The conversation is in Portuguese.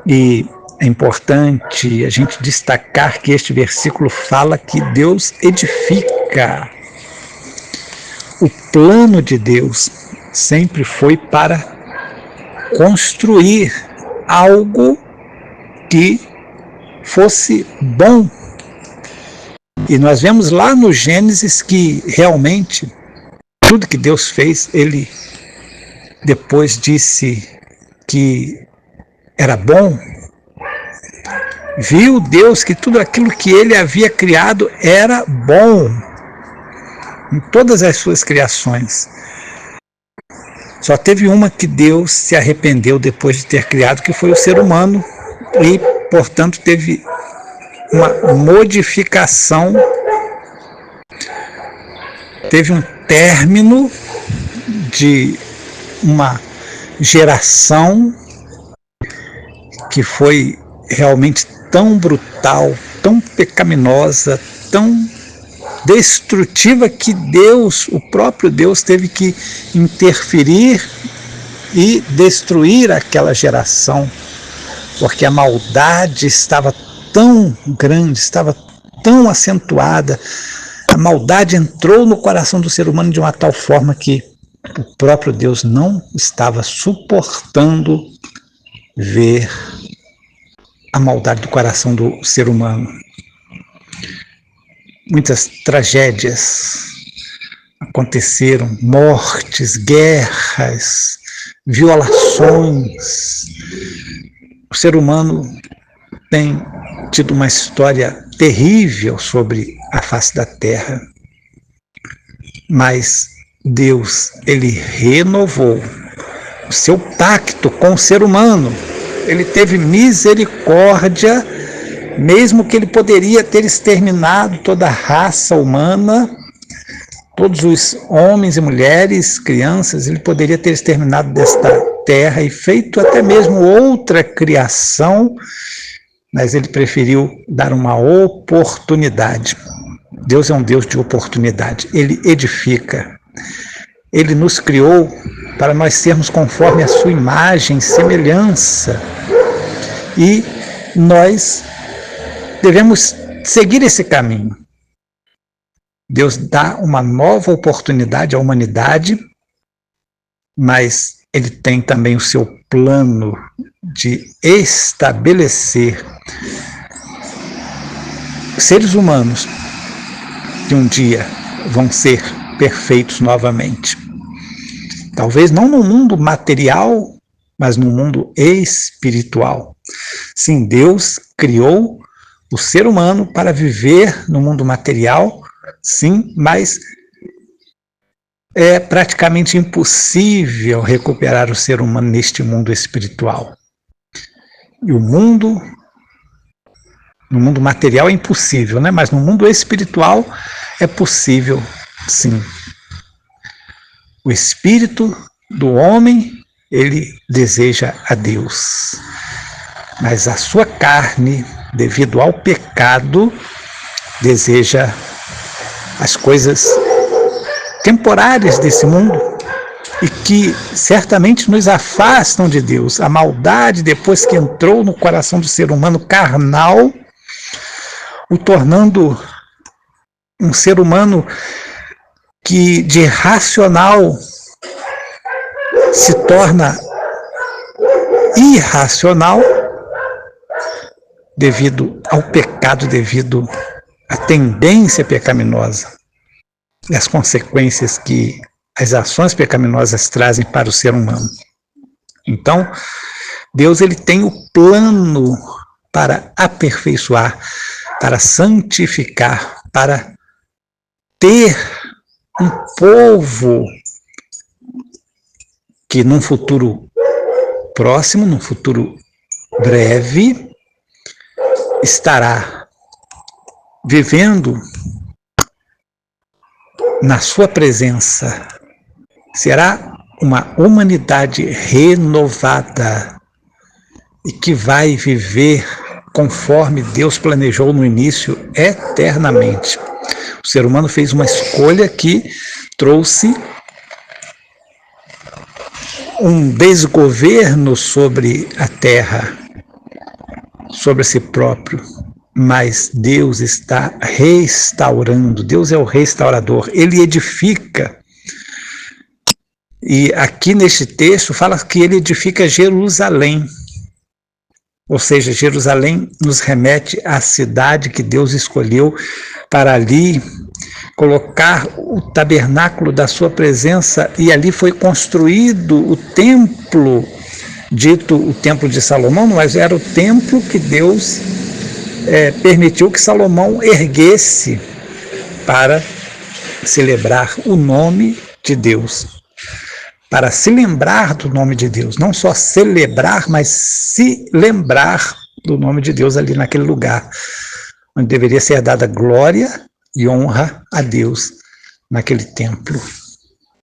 E é importante a gente destacar que este versículo fala que Deus edifica. O plano de Deus sempre foi para construir algo que fosse bom. E nós vemos lá no Gênesis que realmente tudo que Deus fez, ele depois disse que era bom. Viu Deus que tudo aquilo que ele havia criado era bom, em todas as suas criações. Só teve uma que Deus se arrependeu depois de ter criado, que foi o ser humano, e, portanto, teve uma modificação, teve um término de uma geração que foi realmente tão brutal, tão pecaminosa, tão destrutiva, que Deus, o próprio Deus, teve que interferir e destruir aquela geração, porque a maldade estava tão grande, estava tão acentuada, a maldade entrou no coração do ser humano de uma tal forma que o próprio Deus não estava suportando ver a maldade do coração do ser humano. Muitas tragédias aconteceram, mortes, guerras, violações. O ser humano tem tido uma história terrível sobre a face da terra, mas Deus, ele renovou o seu pacto com o ser humano. Ele teve misericórdia, mesmo que ele poderia ter exterminado toda a raça humana, todos os homens e mulheres, crianças, ele poderia ter exterminado desta terra e feito até mesmo outra criação, mas ele preferiu dar uma oportunidade. Deus é um Deus de oportunidade, ele edifica. Ele nos criou para nós sermos conforme a sua imagem e semelhança. E nós devemos seguir esse caminho. Deus dá uma nova oportunidade à humanidade, mas ele tem também o seu plano de estabelecer seres humanos que um dia vão ser perfeitos novamente. Talvez não no mundo material, mas no mundo espiritual. Sim, Deus criou o ser humano para viver no mundo material, sim, mas é praticamente impossível recuperar o ser humano neste mundo espiritual. E no mundo material é impossível, né? Mas no mundo espiritual é possível, sim. O espírito do homem, ele deseja a Deus, mas a sua carne, devido ao pecado, deseja as coisas temporárias desse mundo e que certamente nos afastam de Deus. A maldade, depois que entrou no coração do ser humano carnal, o tornando um ser humano que de racional se torna irracional devido ao pecado, devido à tendência pecaminosa e as consequências que as ações pecaminosas trazem para o ser humano. Então, Deus, ele tem o plano para aperfeiçoar, para santificar, para ter um povo que num futuro próximo, num futuro breve, estará vivendo na sua presença. Será uma humanidade renovada e que vai viver conforme Deus planejou no início, eternamente. O ser humano fez uma escolha que trouxe um desgoverno sobre a terra. sobre si próprio, mas Deus está restaurando. Deus é o restaurador, ele edifica. E aqui neste texto fala que ele edifica Jerusalém. Ou seja, Jerusalém nos remete à cidade que Deus escolheu para ali colocar o tabernáculo da sua presença, e ali foi construído o templo, dito o templo de Salomão, mas era o templo que Deus permitiu que Salomão erguesse para celebrar o nome de Deus, para se lembrar do nome de Deus, não só celebrar, mas se lembrar do nome de Deus ali naquele lugar, onde deveria ser dada glória e honra a Deus naquele templo.